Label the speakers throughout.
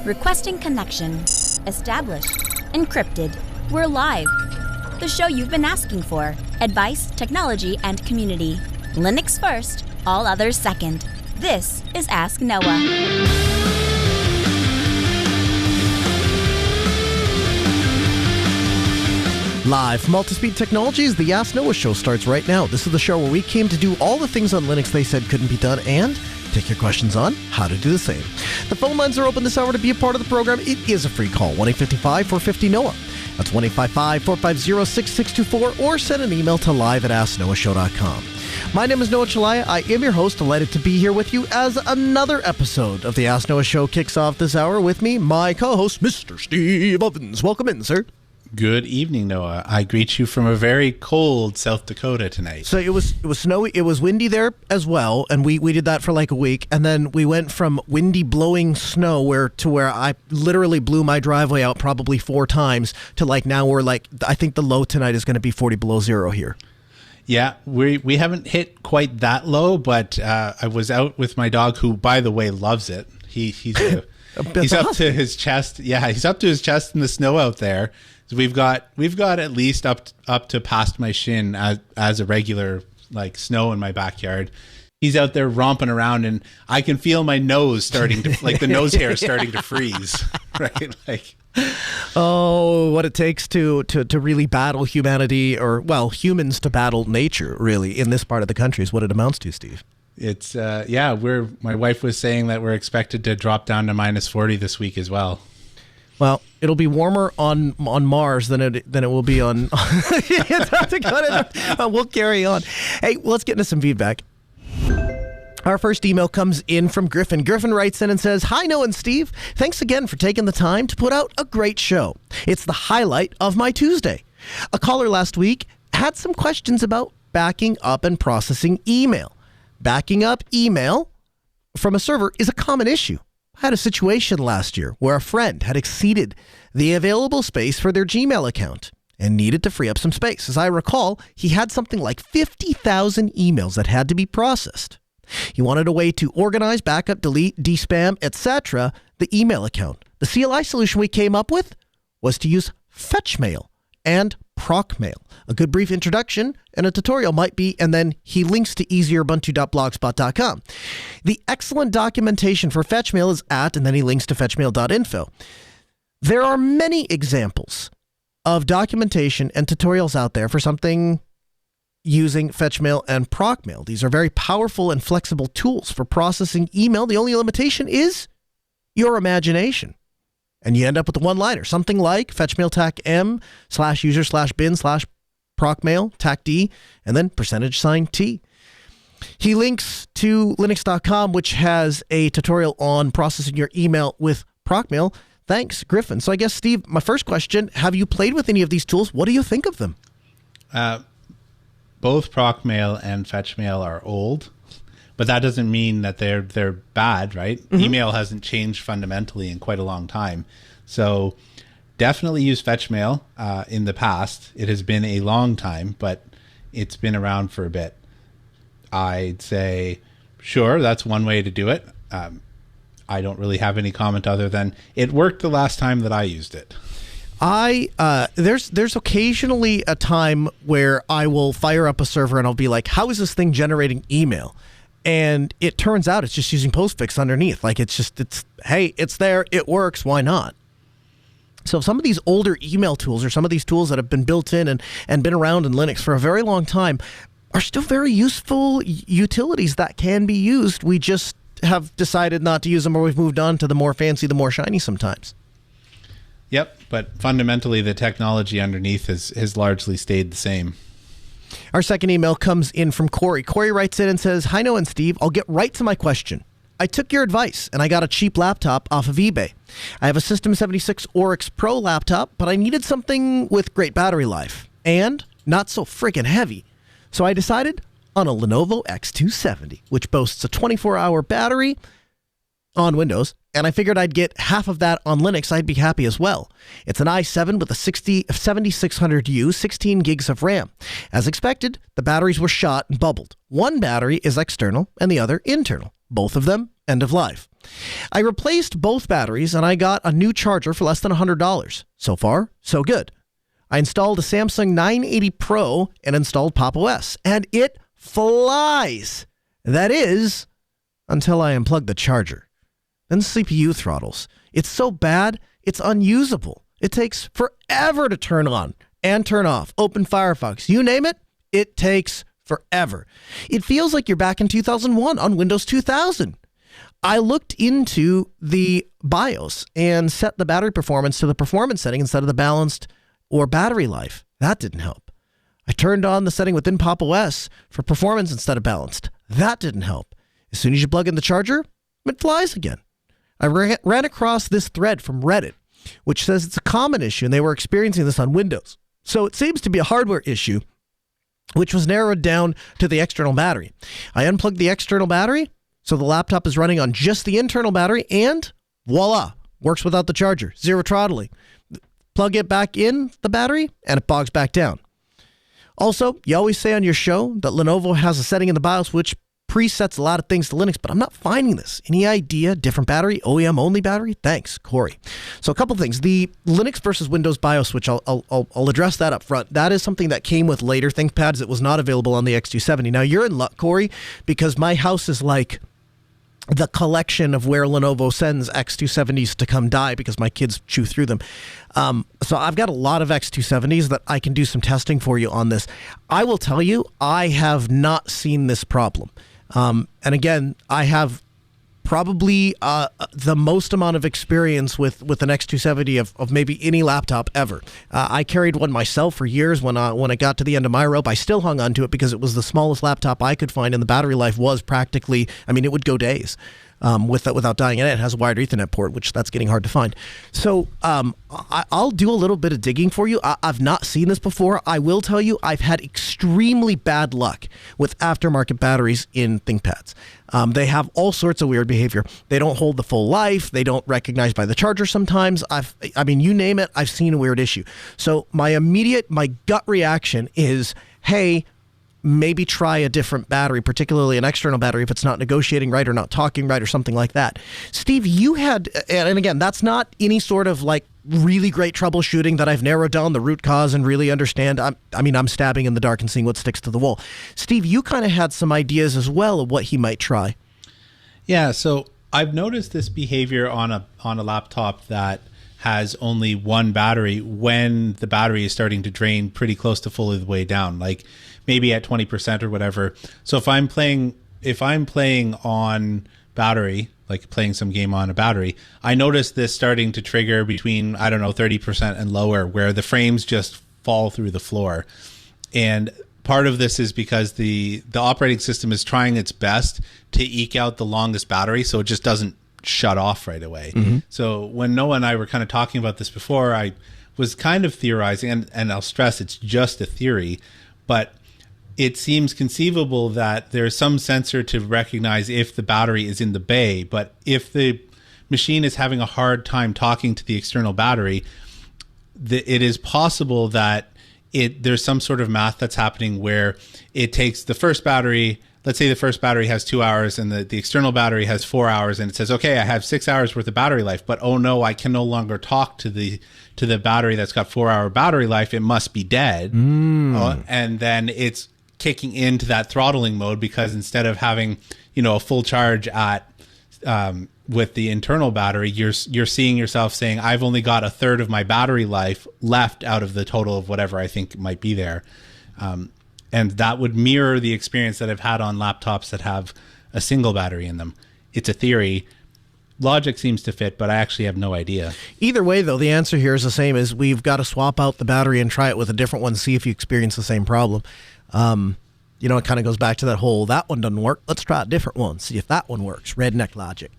Speaker 1: Requesting connection. Established. Encrypted. We're live. The show you've been asking for. Advice, technology, and community. Linux first, all others second. This is Ask Noah.
Speaker 2: Live from Multispeed Technologies, the Ask Noah show starts right now. This is the show where we came to do all the things on Linux they said couldn't be done and take your questions on how to do the same. The phone lines are open this hour to be a part of the program. It is a free call, 1-855-450-NOAH. That's 1-855-450-6624, or send an email to live@asknoahshow.com. My name is Noah Chalaya. I am your host, delighted to be here with you as another episode of the Ask Noah show kicks off this hour. With me, my co-host, Mr. Steve Ovens. Welcome in, sir.
Speaker 3: Good evening, Noah. I greet you from a very cold South Dakota tonight.
Speaker 2: So it was snowy, it was windy there as well, and we did that for like a week, and then we went from windy blowing snow where I literally blew my driveway out probably 4 times to like now we're like, I think the low tonight is going to be 40 below zero here.
Speaker 3: Yeah, we haven't hit quite that low, but I was out with my dog, who, by the way, loves it. He's up to his chest. Yeah, he's up to his chest in the snow out there. So we've got at least up to past my shin as a regular like snow in my backyard. He's out there romping around, and I can feel my nose starting to like the nose hair starting to freeze. Right, like.
Speaker 2: Oh, what it takes to really battle humanity, or well, humans to battle nature. Really, in this part of the country, is what it amounts to, Steve.
Speaker 3: It's my wife was saying that we're expected to drop down to -40 this week as well.
Speaker 2: Well, it'll be warmer on Mars than it will be on. We'll carry on. Hey, let's get into some feedback. Our first email comes in from Griffin. Griffin writes in and says, "Hi, Noah and Steve. Thanks again for taking the time to put out a great show. It's the highlight of my Tuesday. A caller last week had some questions about backing up and processing email. Backing up email from a server is a common issue. I had a situation last year where a friend had exceeded the available space for their Gmail account and needed to free up some space. As I recall, he had something like 50,000 emails that had to be processed. He wanted a way to organize, backup, delete, despam, etc. the email account. The CLI solution we came up with was to use FetchMail and ProcMail. A good brief introduction and a tutorial might be," and then he links to easierubuntu.blogspot.com. "The excellent documentation for FetchMail is at," and then he links to fetchmail.info. "There are many examples of documentation and tutorials out there for something using FetchMail and ProcMail. These are very powerful and flexible tools for processing email. The only limitation is your imagination. And you end up with the one-liner, something like fetchmail tac m /user/bin/procmail tac d, and then %T. He links to linux.com, which has a tutorial on processing your email with ProcMail. Thanks, Griffin. So I guess, Steve, my first question, have you played with any of these tools? What do you think of them?
Speaker 3: Both ProcMail and FetchMail are old, but that doesn't mean that they're bad, right? Mm-hmm. Email hasn't changed fundamentally in quite a long time. So definitely use FetchMail in the past. It has been a long time, but it's been around for a bit. I'd say, sure, that's one way to do it. I don't really have any comment other than it worked the last time that I used it.
Speaker 2: There's occasionally a time where I will fire up a server and I'll be like, how is this thing generating email? And it turns out it's just using postfix underneath. Like it's hey, it's there, it works, why not? So some of these older email tools, or some of these tools that have been built in and been around in Linux for a very long time, are still very useful utilities that can be used. We just have decided not to use them, or we've moved on to the more fancy, the more shiny sometimes.
Speaker 3: Yep, but fundamentally the technology underneath has largely stayed the same.
Speaker 2: Our second email comes in from Corey. Corey writes in and says, "Hi, Noah and Steve. I'll get right to my question. I took your advice and I got a cheap laptop off of eBay. I have a System 76 Oryx Pro laptop, but I needed something with great battery life and not so friggin' heavy. So I decided on a Lenovo X270, which boasts a 24-hour battery on Windows, and I figured I'd get half of that on Linux. I'd be happy as well. It's an i7 with a 7600U, 16 gigs of RAM. As expected, the batteries were shot and bubbled. One battery is external and the other internal. Both of them end of life. I replaced both batteries and I got a new charger for less than $100. So far, so good. I installed a Samsung 980 Pro and installed Pop! OS, and it flies. That is, until I unplug the charger. Then CPU throttles. It's so bad, it's unusable. It takes forever to turn on and turn off. Open Firefox, you name it, it takes forever. It feels like you're back in 2001 on Windows 2000. I looked into the BIOS and set the battery performance to the performance setting instead of the balanced or battery life. That didn't help. I turned on the setting within Pop! OS for performance instead of balanced. That didn't help. As soon as you plug in the charger, it flies again. I ran across this thread from Reddit, which says it's a common issue and they were experiencing this on Windows. So it seems to be a hardware issue, which was narrowed down to the external battery. I unplugged the external battery, so the laptop is running on just the internal battery, and voila, works without the charger. Zero throttling. Plug it back in the battery, and it bogs back down. Also, you always say on your show that Lenovo has a setting in the BIOS which presets a lot of things to Linux, but I'm not finding this. Any idea? Different battery? OEM-only battery? Thanks, Corey. So a couple things. The Linux versus Windows BIOS switch, I'll address that up front. That is something that came with later ThinkPads. It was not available on the X270. Now, you're in luck, Corey, because my house is like the collection of where Lenovo sends X270s to come die because my kids chew through them. So I've got a lot of X270s that I can do some testing for you on this. I will tell you, I have not seen this problem. And again, I have probably the most amount of experience with an X270 of maybe any laptop ever. I carried one myself for years. When I got to the end of my rope, I still hung on to it because it was the smallest laptop I could find, and the battery life was practically, I mean, it would go days without dying. And it has a wired Ethernet port, which that's getting hard to find. So I'll do a little bit of digging for you. I've not seen this before. I will tell you, I've had extremely bad luck with aftermarket batteries in ThinkPads. They have all sorts of weird behavior. They don't hold the full life. They don't recognize by the charger sometimes. I mean, you name it, I've seen a weird issue. So my gut reaction is, hey, maybe try a different battery, particularly an external battery if it's not negotiating right or not talking right or something like that. Steve, you had, and again, that's not any sort of like really great troubleshooting that I've narrowed down the root cause and really understand. I'm stabbing in the dark and seeing what sticks to the wall. Steve, you kind of had some ideas as well of what he might try. Yeah,
Speaker 3: so I've noticed this behavior on a laptop that has only one battery when the battery is starting to drain pretty close to fully the way down, like maybe at 20% or whatever. So if I'm playing on battery, like playing some game on a battery, I noticed this starting to trigger between, 30% and lower, where the frames just fall through the floor. And part of this is because the operating system is trying its best to eke out the longest battery, so it just doesn't shut off right away. Mm-hmm. So when Noah and I were kind of talking about this before, I was kind of theorizing, and I'll stress it's just a theory, but it seems conceivable that there's some sensor to recognize if the battery is in the bay, but if the machine is having a hard time talking to the external battery, it is possible that there's some sort of math that's happening where it takes the first battery. Let's say the first battery has 2 hours and the external battery has 4 hours, and it says, okay, I have 6 hours worth of battery life, but oh no, I can no longer talk to the battery that's got 4 hour battery life. It must be dead. And then it's kicking into that throttling mode because instead of having, a full charge at with the internal battery, you're seeing yourself saying, I've only got a third of my battery life left out of the total of whatever I think might be there. And that would mirror the experience that I've had on laptops that have a single battery in them. It's a theory. Logic seems to fit, but I actually have no idea.
Speaker 2: Either way, though, the answer here is the same: is we've got to swap out the battery and try it with a different one, see if you experience the same problem. It kind of goes back to that whole, that one doesn't work, let's try a different one, see if that one works. Redneck logic.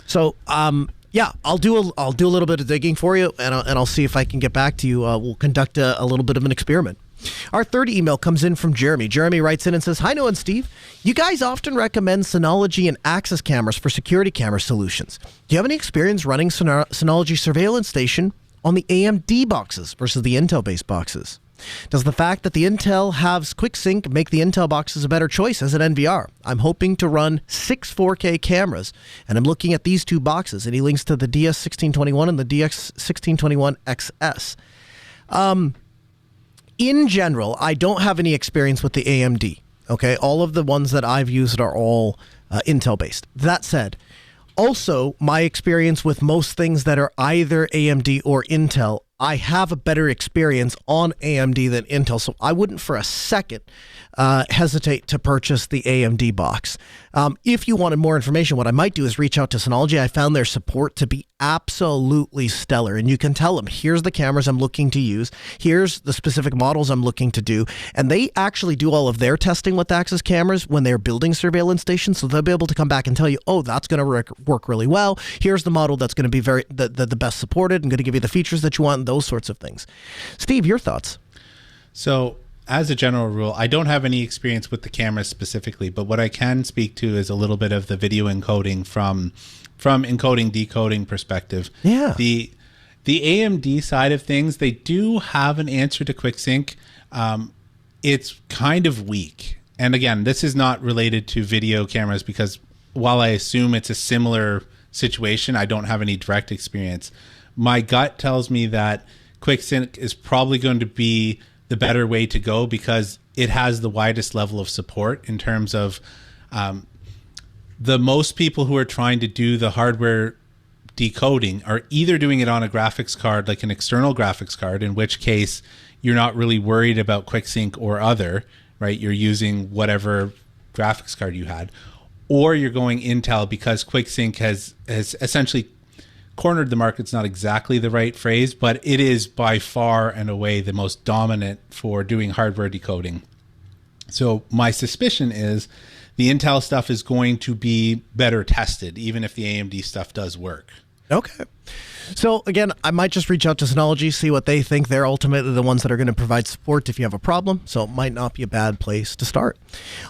Speaker 2: So, I'll do a little bit of digging for you, and I'll see if I can get back to you. We'll conduct a little bit of an experiment. Our third email comes in from Jeremy. Jeremy writes in and says, hi, Noah and Steve. You guys often recommend Synology and Axis cameras for security camera solutions. Do you have any experience running Synology Surveillance Station on the AMD boxes versus the Intel-based boxes? Does the fact that the Intel has QuickSync make the Intel boxes a better choice as an NVR? I'm hoping to run 6 4K cameras, and I'm looking at these two boxes, and he links to the DS1621 and the DX1621XS. In general, I don't have any experience with the AMD. Okay, all of the ones that I've used are all Intel-based. That said, also, my experience with most things that are either AMD or Intel, I have a better experience on AMD than Intel, so I wouldn't for a second hesitate to purchase the AMD box. If you wanted more information, what I might do is reach out to Synology. I found their support to be absolutely stellar, and you can tell them, here's the cameras I'm looking to use, here's the specific models I'm looking to do, and they actually do all of their testing with Axis cameras when they're building surveillance stations, so they'll be able to come back and tell you, oh, that's going to work really well, here's the model that's going to be the best supported and going to give you the features that you want, and those sorts of things. Steve, your thoughts? So,
Speaker 3: as a general rule, I don't have any experience with the cameras specifically, but what I can speak to is a little bit of the video encoding from encoding decoding perspective.
Speaker 2: Yeah.
Speaker 3: The AMD side of things, they do have an answer to QuickSync. It's kind of weak. And again, this is not related to video cameras because while I assume it's a similar situation, I don't have any direct experience. My gut tells me that QuickSync is probably going to be the better way to go because it has the widest level of support in terms of the most people who are trying to do the hardware decoding are either doing it on a graphics card, like an external graphics card, in which case you're not really worried about QuickSync or other, right? You're using whatever graphics card you had, or you're going Intel because QuickSync has essentially cornered the market's not exactly the right phrase, but it is by far and away the most dominant for doing hardware decoding. So my suspicion is the Intel stuff is going to be better tested, even if the AMD stuff does work.
Speaker 2: Okay. So again, I might just reach out to Synology, see what they think. They're ultimately the ones that are going to provide support if you have a problem. So it might not be a bad place to start.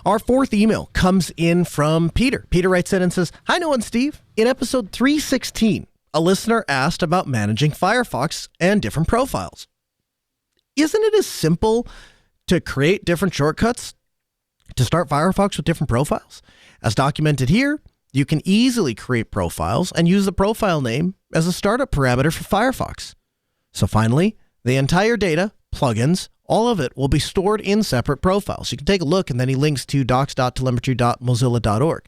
Speaker 2: Our fourth email comes in from Peter. Peter writes in and says, "Hi, Noah and Steve. In episode 316, a listener asked about managing Firefox and different profiles. Isn't it as simple to create different shortcuts to start Firefox with different profiles? As documented here, you can easily create profiles and use the profile name as a startup parameter for Firefox. So finally, the entire data, plugins, all of it will be stored in separate profiles. You can take a look, and then he links to docs.telemetry.mozilla.org.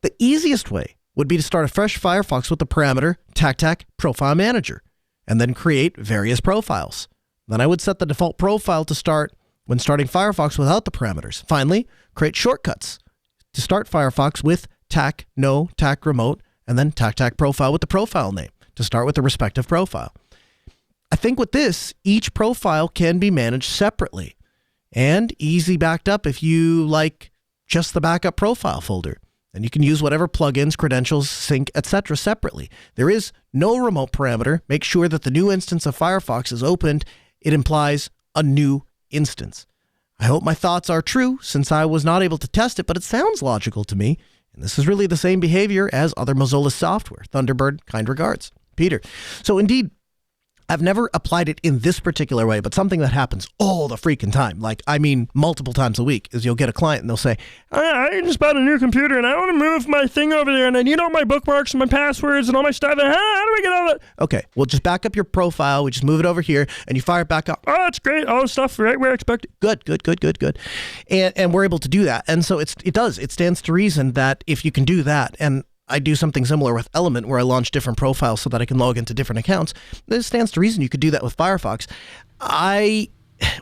Speaker 2: The easiest way would be to start a fresh Firefox with the parameter TacTac Profile Manager, and then create various profiles. Then I would set the default profile to start when starting Firefox without the parameters. Finally, create shortcuts to start Firefox with TAC No, TAC Remote, and then TacTac Profile with the profile name to start with the respective profile. I think with this, each profile can be managed separately and easy backed up if you like just the backup profile folder. And you can use whatever plugins, credentials, sync, etc. separately. There is no remote parameter. Make sure that the new instance of Firefox is opened. It implies a new instance. I hope my thoughts are true since I was not able to test it, but it sounds logical to me. And this is really the same behavior as other Mozilla software. Thunderbird, kind regards. Peter. So indeed, I've never applied it in this particular way, but something that happens all the freaking time, like, I mean, multiple times a week, is you'll get a client and they'll say, I just bought a new computer and I want to move my thing over there and I need all my bookmarks and my passwords and all my stuff. And how do I get all that? Okay, well, just back up your profile. We just move it over here and you fire it back up. Oh, that's great. All the stuff right where I expect it. Good. And we're able to do that. And so it stands to reason that if you can do that, and I do something similar with Element where I launch different profiles so that I can log into different accounts. It stands to reason you could do that with Firefox.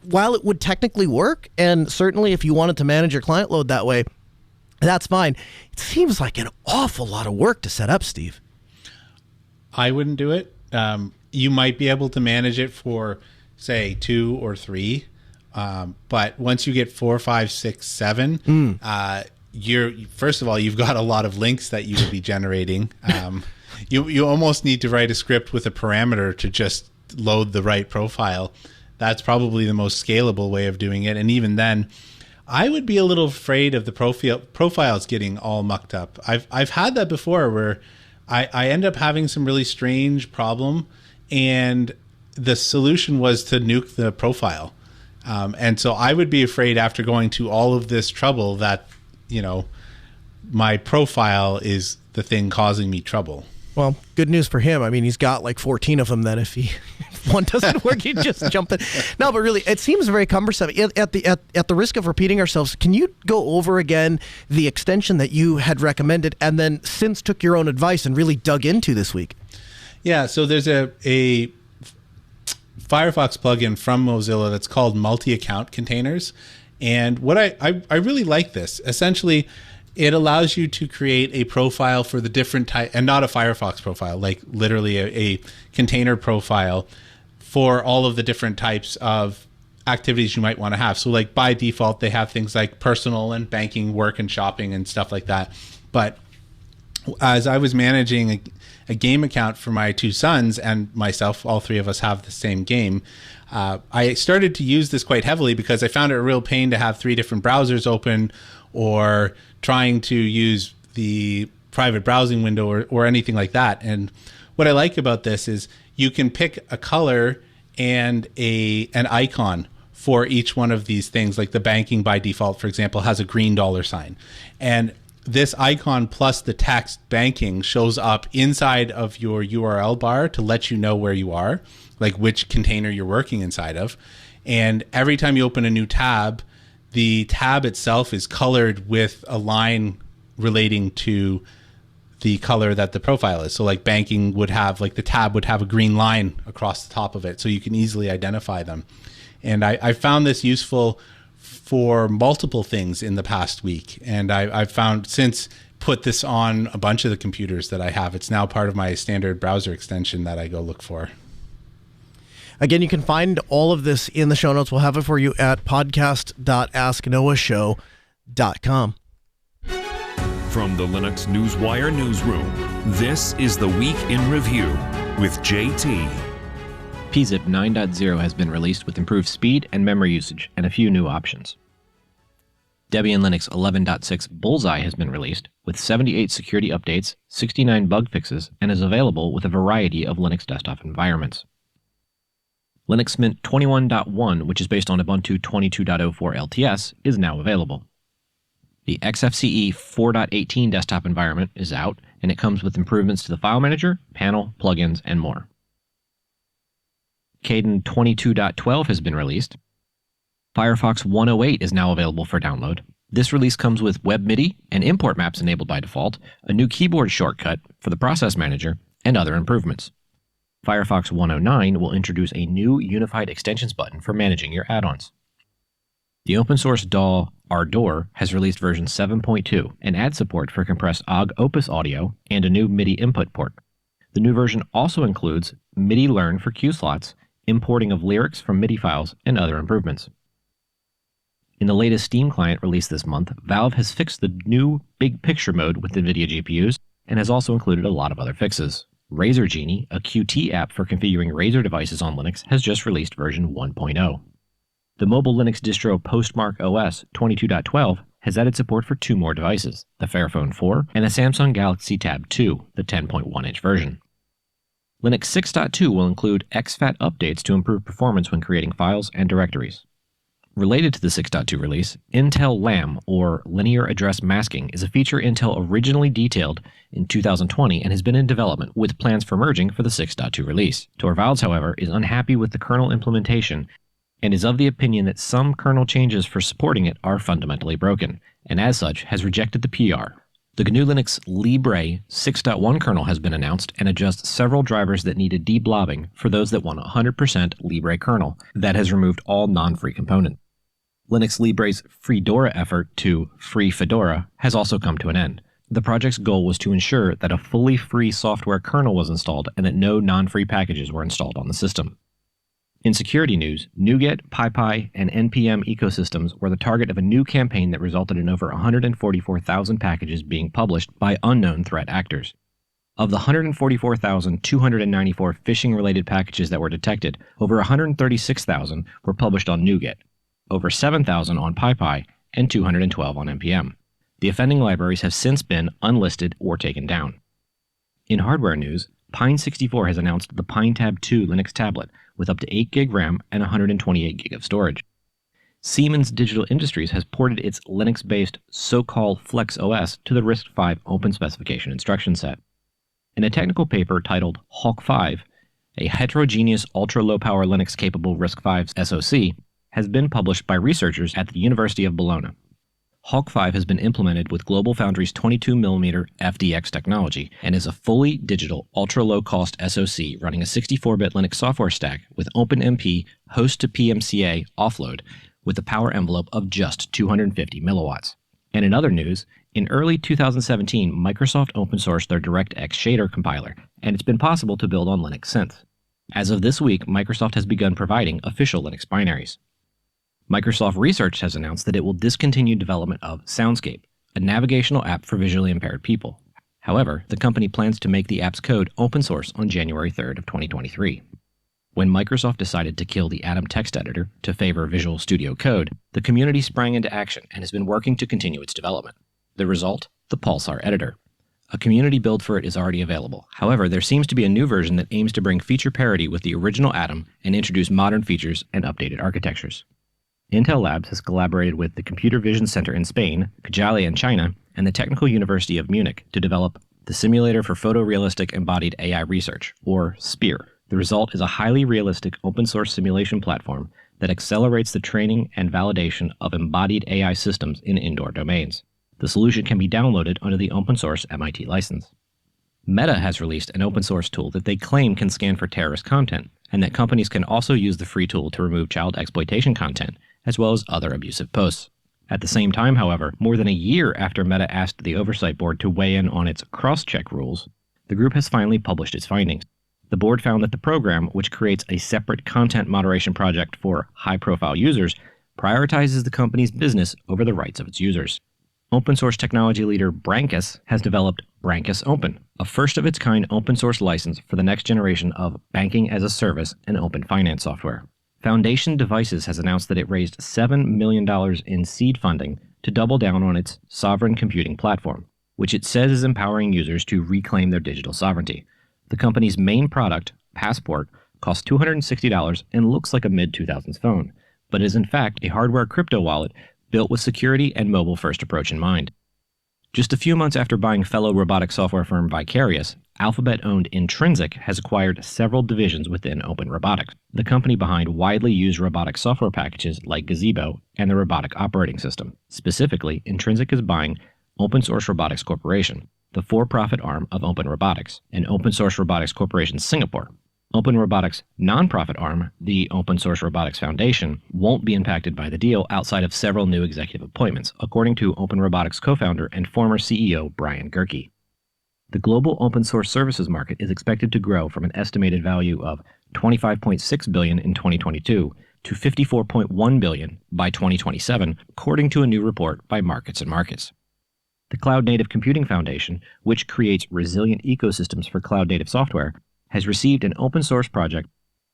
Speaker 2: While it would technically work, and certainly if you wanted to manage your client load that way, that's fine. It seems like an awful lot of work to set up, Steve.
Speaker 3: I wouldn't do it. You might be able to manage it for, say, 2 or 3. But once you get 4, 5, 6, 7, first of all, you've got a lot of links that you would be generating. You almost need to write a script with a parameter to just load the right profile. That's probably the most scalable way of doing it. And even then, I would be a little afraid of the profiles getting all mucked up. I've had that before where I end up having some really strange problem, and the solution was to nuke the profile. And so I would be afraid after going to all of this trouble that, my profile is the thing causing me trouble.
Speaker 2: Well, good news for him. I mean, he's got like 14 of them then if one doesn't work, you just jump in. No, but really, it seems very cumbersome. At the risk of repeating ourselves, can you go over again the extension that you had recommended and then since took your own advice and really dug into this week?
Speaker 3: Yeah, so there's a Firefox plugin from Mozilla that's called multi-account containers. And what I really like this. Essentially, it allows you to create a profile for the different type, and not a Firefox profile, like literally a container profile for all of the different types of activities you might want to have. So like by default, they have things like personal and banking, work and shopping and stuff like that. But as I was managing a game account for my two sons and myself, all three of us have the same game, I started to use this quite heavily because I found it a real pain to have three different browsers open or trying to use the private browsing window or anything like that. And what I like about this is you can pick a color and an icon for each one of these things. Like the banking by default, for example, has a green $sign. And this icon plus the text banking shows up inside of your URL bar to let you know where you are, like which container you're working inside of. And every time you open a new tab, the tab itself is colored with a line relating to the color that the profile is. So like banking would have, like the tab would have a green line across the top of it so you can easily identify them. And I found this useful for multiple things in the past week. And I've found since put this on a bunch of the computers that I have. It's now part of my standard browser extension that I go look for.
Speaker 2: Again, you can find all of this in the show notes. We'll have it for you at podcast.asknoahshow.com.
Speaker 4: From the Linux Newswire newsroom, this is the Week in Review with JT.
Speaker 5: pzip 9.0 has been released with improved speed and memory usage and a few new options. Debian Linux 11.6 Bullseye has been released with 78 security updates, 69 bug fixes, and is available with a variety of Linux desktop environments. Linux Mint 21.1, which is based on Ubuntu 22.04 LTS, is now available. The XFCE 4.18 desktop environment is out, and it comes with improvements to the file manager, panel, plugins, and more. Kden 22.12 has been released. Firefox 108 is now available for download. This release comes with Web MIDI and import maps enabled by default, a new keyboard shortcut for the process manager, and other improvements. Firefox 109 will introduce a new unified extensions button for managing your add-ons. The open source DAW Ardor has released version 7.2 and adds support for compressed OGG Opus audio and a new MIDI input port. The new version also includes MIDI Learn for Q slots, importing of lyrics from MIDI files, and other improvements. In the latest Steam client released this month, Valve has fixed the new Big Picture mode with NVIDIA GPUs and has also included a lot of other fixes. Razer Genie, a Qt app for configuring Razer devices on Linux, has just released version 1.0. The mobile Linux distro Postmark OS 22.12 has added support for two more devices, the Fairphone 4 and the Samsung Galaxy Tab 2, the 10.1-inch version. Linux 6.2 will include exFAT updates to improve performance when creating files and directories. Related to the 6.2 release, Intel LAM, or Linear Address Masking, is a feature Intel originally detailed in 2020 and has been in development, with plans for merging for the 6.2 release. Torvalds, however, is unhappy with the kernel implementation and is of the opinion that some kernel changes for supporting it are fundamentally broken, and as such has rejected the PR. The GNU Linux Libre 6.1 kernel has been announced and adjusts several drivers that needed deblobbing for those that want 100% Libre kernel that has removed all non-free components. Linux Libre's Freedora effort to free Fedora has also come to an end. The project's goal was to ensure that a fully free software kernel was installed and that no non-free packages were installed on the system. In security news, NuGet, PyPy, and NPM ecosystems were the target of a new campaign that resulted in over 144,000 packages being published by unknown threat actors. Of the 144,294 phishing-related packages that were detected, over 136,000 were published on NuGet, over 7,000 on PyPy, and 212 on NPM. The offending libraries have since been unlisted or taken down. In hardware news, Pine64 has announced the PineTab 2 Linux tablet with up to 8 GB RAM and 128 GB of storage. Siemens Digital Industries has ported its Linux-based so-called Flex OS to the RISC-V open specification instruction set. In a technical paper titled Hawk 5, a heterogeneous ultra-low-power Linux-capable RISC-V SoC has been published by researchers at the University of Bologna. Hawk 5 has been implemented with GlobalFoundries 22mm FDX technology and is a fully digital, ultra-low-cost SoC running a 64-bit Linux software stack with OpenMP host to PMCA offload with a power envelope of just 250 milliwatts. And in other news, in early 2017, Microsoft open-sourced their DirectX shader compiler, and it's been possible to build on Linux since. As of this week, Microsoft has begun providing official Linux binaries. Microsoft Research has announced that it will discontinue development of Soundscape, a navigational app for visually impaired people. However, the company plans to make the app's code open source on January 3rd of 2023. When Microsoft decided to kill the Atom text editor to favor Visual Studio Code, the community sprang into action and has been working to continue its development. The result? The Pulsar editor. A community build for it is already available. However, there seems to be a new version that aims to bring feature parity with the original Atom and introduce modern features and updated architectures. Intel Labs has collaborated with the Computer Vision Center in Spain, Cajali in China, and the Technical University of Munich to develop the Simulator for Photorealistic Embodied AI Research, or SPEAR. The result is a highly realistic open-source simulation platform that accelerates the training and validation of embodied AI systems in indoor domains. The solution can be downloaded under the open-source MIT license. Meta has released an open-source tool that they claim can scan for terrorist content, and that companies can also use the free tool to remove child exploitation content, as well as other abusive posts. At the same time, however, more than a year after Meta asked the Oversight Board to weigh in on its cross-check rules, the group has finally published its findings. The board found that the program, which creates a separate content moderation project for high-profile users, prioritizes the company's business over the rights of its users. Open-source technology leader Brankus has developed Brankus Open, a first-of-its-kind open-source license for the next generation of banking-as-a-service and open finance software. Foundation Devices has announced that it raised $7 million in seed funding to double down on its sovereign computing platform, which it says is empowering users to reclaim their digital sovereignty. The company's main product, Passport, costs $260 and looks like a mid-2000s phone, but is in fact a hardware crypto wallet built with security and mobile-first approach in mind. Just a few months after buying fellow robotic software firm Vicarious, Alphabet-owned Intrinsic has acquired several divisions within Open Robotics, the company behind widely used robotic software packages like Gazebo and the Robotic Operating System. Specifically, Intrinsic is buying Open Source Robotics Corporation, the for-profit arm of Open Robotics, and Open Source Robotics Corporation Singapore. Open Robotics' non-profit arm, the Open Source Robotics Foundation, won't be impacted by the deal outside of several new executive appointments, according to Open Robotics co-founder and former CEO Brian Gerke. The global open source services market is expected to grow from an estimated value of $25.6 billion in 2022 to $54.1 billion by 2027, according to a new report by Markets and Markets. The Cloud Native Computing Foundation, which creates resilient ecosystems for cloud-native software, has received an open-source project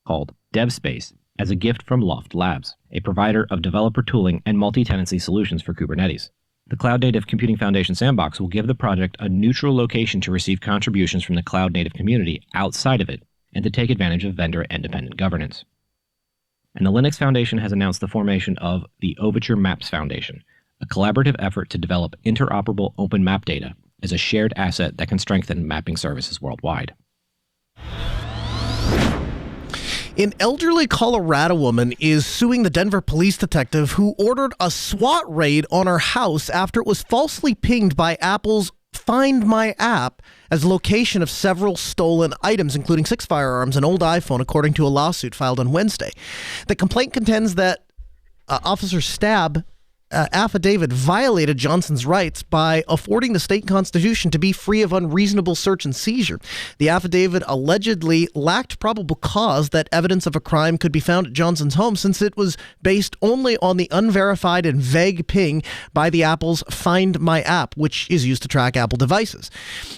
Speaker 5: called DevSpace as a gift from Loft Labs, a provider of developer tooling and multi-tenancy solutions for Kubernetes. The Cloud Native Computing Foundation Sandbox will give the project a neutral location to receive contributions from the cloud-native community outside of it and to take advantage of vendor-independent governance. And the Linux Foundation has announced the formation of the Overture Maps Foundation, a collaborative effort to develop interoperable open map data as a shared asset that can strengthen mapping services worldwide.
Speaker 2: An elderly Colorado woman is suing the Denver police detective who ordered a SWAT raid on her house after it was falsely pinged by Apple's Find My app as the location of several stolen items, including 6 firearms and an old iPhone, according to a lawsuit filed on Wednesday. The complaint contends that Officer Stabb affidavit violated Johnson's rights by affording the state constitution to be free of unreasonable search and seizure. The affidavit allegedly lacked probable cause that evidence of a crime could be found at Johnson's home, since it was based only on the unverified and vague ping by the Apple's Find My app, which is used to track Apple devices.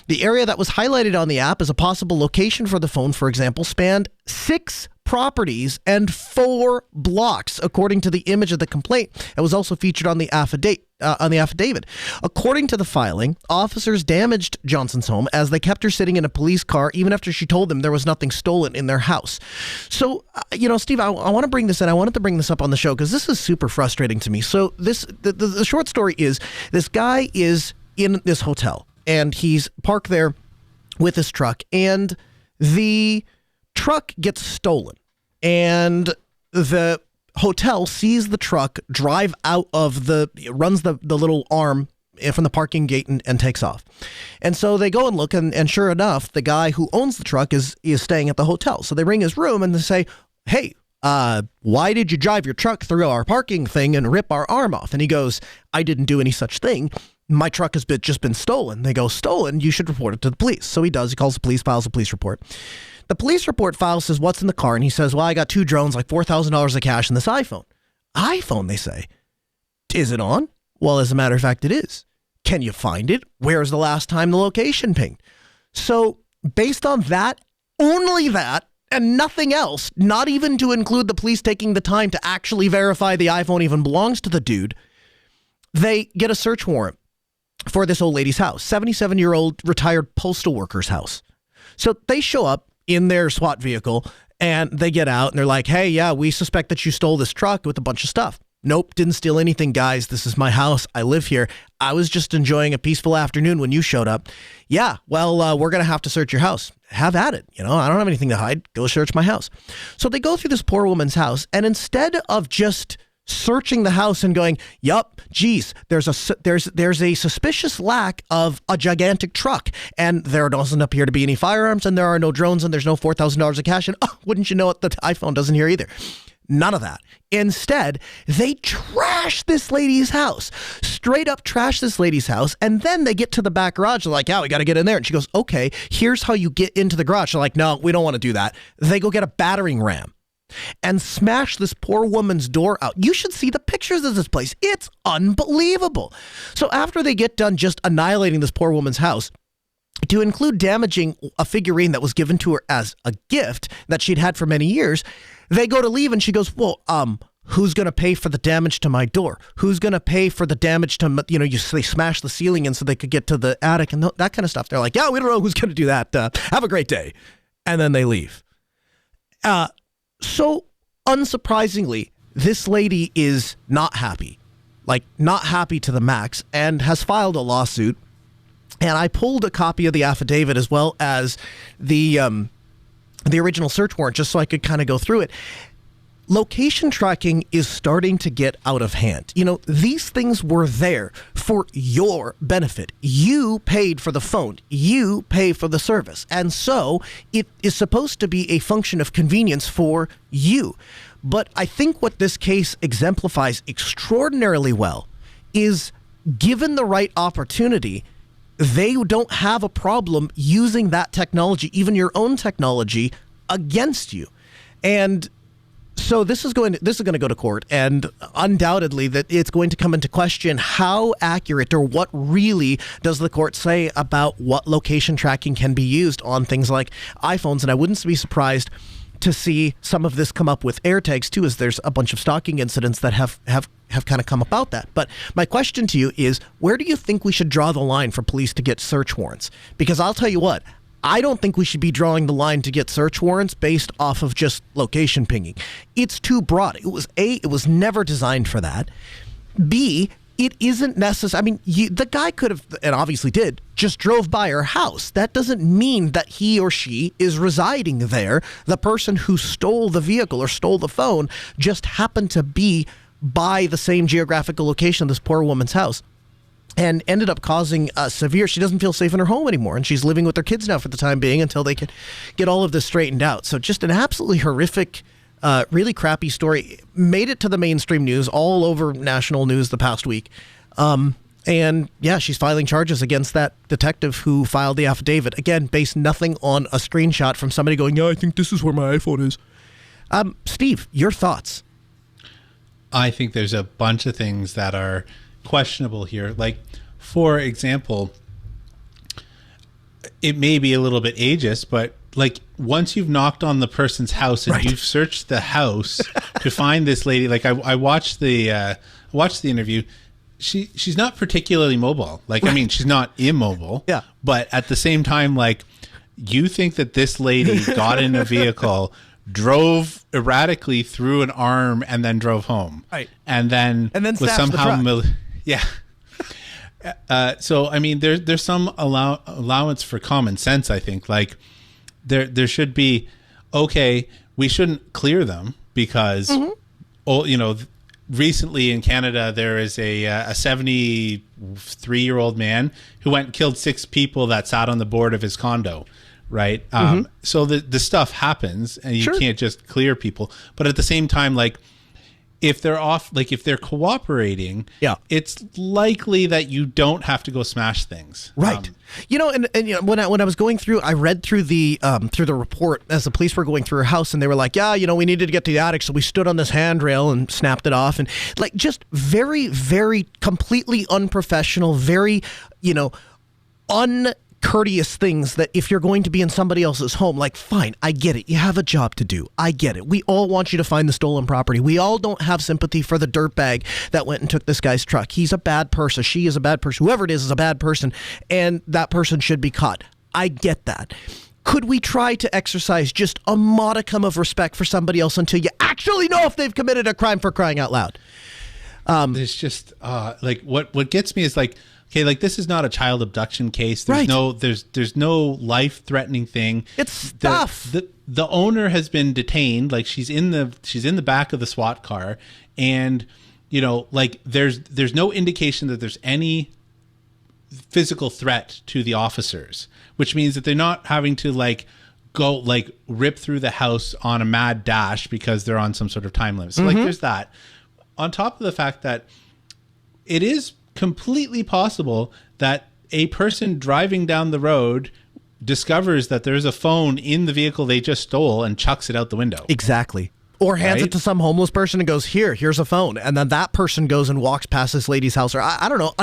Speaker 2: The area that was highlighted on the app as a possible location for the phone, for example, spanned 6 properties and 4 blocks, according to the image of the complaint. It was also featured on the affidavit. According to the filing, officers damaged Johnson's home as they kept her sitting in a police car even after she told them there was nothing stolen in their house. So, Steve, I want to bring this in. I wanted to bring this up on the show because this is super frustrating to me. So the short story is this guy is in this hotel and he's parked there with his truck, and the truck gets stolen, and the hotel sees the truck drive out of runs the little arm from the parking gate and takes off. And so they go and look, and sure enough, the guy who owns the truck is staying at the hotel. So they ring his room and they say, hey, why did you drive your truck through our parking thing and rip our arm off? And he goes, I didn't do any such thing. My truck has just been stolen. They go, stolen? You should report it to the police. So he does. He calls the police, files a police report. The police report file says, what's in the car? And he says, well, I got 2 drones, like $4,000 of cash, and this iPhone. iPhone, they say. Is it on? Well, as a matter of fact, it is. Can you find it? Where's the last time the location pinged? So based on that, only that, and nothing else, not even to include the police taking the time to actually verify the iPhone even belongs to the dude, they get a search warrant for this old lady's house, 77-year-old retired postal worker's house. So they show up in their SWAT vehicle and they get out and they're like, hey, yeah, we suspect that you stole this truck with a bunch of stuff. Nope, didn't steal anything, guys. This is my house. I live here. I was just enjoying a peaceful afternoon when you showed up. Yeah, well, we're going to have to search your house. Have at it. I don't have anything to hide. Go search my house. So they go through this poor woman's house, and instead of just searching the house and going, yup, geez, there's a suspicious lack of a gigantic truck, and there doesn't appear to be any firearms, and there are no drones, and there's no $4,000 of cash, and wouldn't you know it, the iPhone doesn't here either. None of that. Instead, they trash this lady's house. Straight up trash this lady's house. And then they get to the back garage. They're like, yeah, we got to get in there. And she goes, okay, here's how you get into the garage. They're like, no, we don't want to do that. They go get a battering ram and smash this poor woman's door out. You should see the pictures of this place. It's unbelievable. So after they get done just annihilating this poor woman's house, to include damaging a figurine that was given to her as a gift that she'd had for many years, they go to leave and she goes, well, who's going to pay for the damage to my door? Who's going to pay for the damage to, they smashed the ceiling in so they could get to the attic and that kind of stuff. They're like, yeah, we don't know who's going to do that. Have a great day. And then they leave. So unsurprisingly, this lady is not happy, not happy to the max, and has filed a lawsuit. And I pulled a copy of the affidavit as well as the original search warrant just so I could kind of go through it. Location tracking is starting to get out of hand. These things were there for your benefit. You paid for the phone. You pay for the service. And so it is supposed to be a function of convenience for you. But I think what this case exemplifies extraordinarily well is, given the right opportunity, they don't have a problem using that technology, even your own technology, against you. And so this is going to go to court, and undoubtedly that it's going to come into question how accurate or what really does the court say about what location tracking can be used on things like iPhones. And I wouldn't be surprised to see some of this come up with AirTags too, as there's a bunch of stalking incidents that have kind of come about that. But my question to you is, where do you think we should draw the line for police to get search warrants? Because I'll tell you what, I don't think we should be drawing the line to get search warrants based off of just location pinging. It's too broad. It was never designed for that. B, it isn't necessary. I mean, the guy could have, and obviously did, just drove by her house. That doesn't mean that he or she is residing there. The person who stole the vehicle or stole the phone just happened to be by the same geographical location of this poor woman's house, and ended up causing she doesn't feel safe in her home anymore, and she's living with her kids now for the time being until they can get all of this straightened out. So just an absolutely horrific, really crappy story. Made it to the mainstream news, all over national news the past week. And yeah, she's filing charges against that detective who filed the affidavit. Again, based nothing on a screenshot from somebody going, yeah, I think this is where my iPhone is. Steve, your thoughts?
Speaker 3: I think there's a bunch of things that are questionable here. Like, for example, it may be a little bit ageist, but like once you've knocked on the person's house and you've searched the house to find this lady, like I watched the interview. She's not particularly mobile. Like, I mean, she's not immobile.
Speaker 2: Yeah.
Speaker 3: But at the same time, like, you think that this lady got in a vehicle, drove erratically through an arm, and then drove home.
Speaker 2: Right.
Speaker 3: And then was somehow yeah. So I mean, there's some allowance for common sense. I think like there should be, okay, we shouldn't clear them because recently in Canada, there is a 73-year-old man who went and killed 6 people that sat on the board of his condo, right? So the stuff happens, and you can't just clear people. But at the same time, like, if they're cooperating, it's likely that you don't have to go smash things.
Speaker 2: Right. And when I was going through, I read through the report as the police were going through her house, and they were like, we needed to get to the attic, so we stood on this handrail and snapped it off, and like just very, very completely unprofessional, very, uncourteous things that if you're going to be in somebody else's home, like, fine, I get it. You have a job to do. I get it. We all want you to find the stolen property. We all don't have sympathy for the dirtbag that went and took this guy's truck. He's a bad person. She is a bad person. Whoever it is a bad person, and that person should be caught. I get that. Could we try to exercise just a modicum of respect for somebody else until you actually know if they've committed a crime, for crying out loud?
Speaker 3: There's just like what gets me is like, okay, like this is not a child abduction case. There's there's no life-threatening thing.
Speaker 2: It's stuff.
Speaker 3: The owner has been detained. Like she's in the back of the SWAT car, and like there's no indication that there's any physical threat to the officers, which means that they're not having to like go like rip through the house on a mad dash because they're on some sort of time limit. So like there's that. On top of the fact that it is completely possible that a person driving down the road discovers that there's a phone in the vehicle they just stole and chucks it out the window.
Speaker 2: Exactly. Or hands it to some homeless person and goes, here's a phone. And then that person goes and walks past this lady's house. Or I don't know,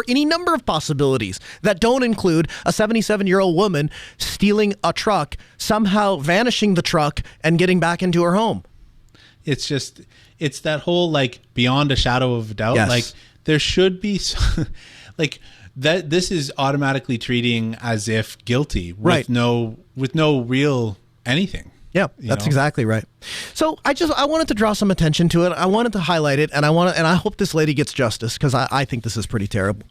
Speaker 2: any number of possibilities that don't include a 77-year-old woman stealing a truck, somehow vanishing the truck and getting back into her home.
Speaker 3: It's that whole like beyond a shadow of a doubt.
Speaker 2: Yes.
Speaker 3: Like there should be like that. This is automatically treating as if guilty with no real anything.
Speaker 2: Yeah, that's exactly right. So I wanted to draw some attention to it. I wanted to highlight it, and I hope this lady gets justice because I think this is pretty terrible.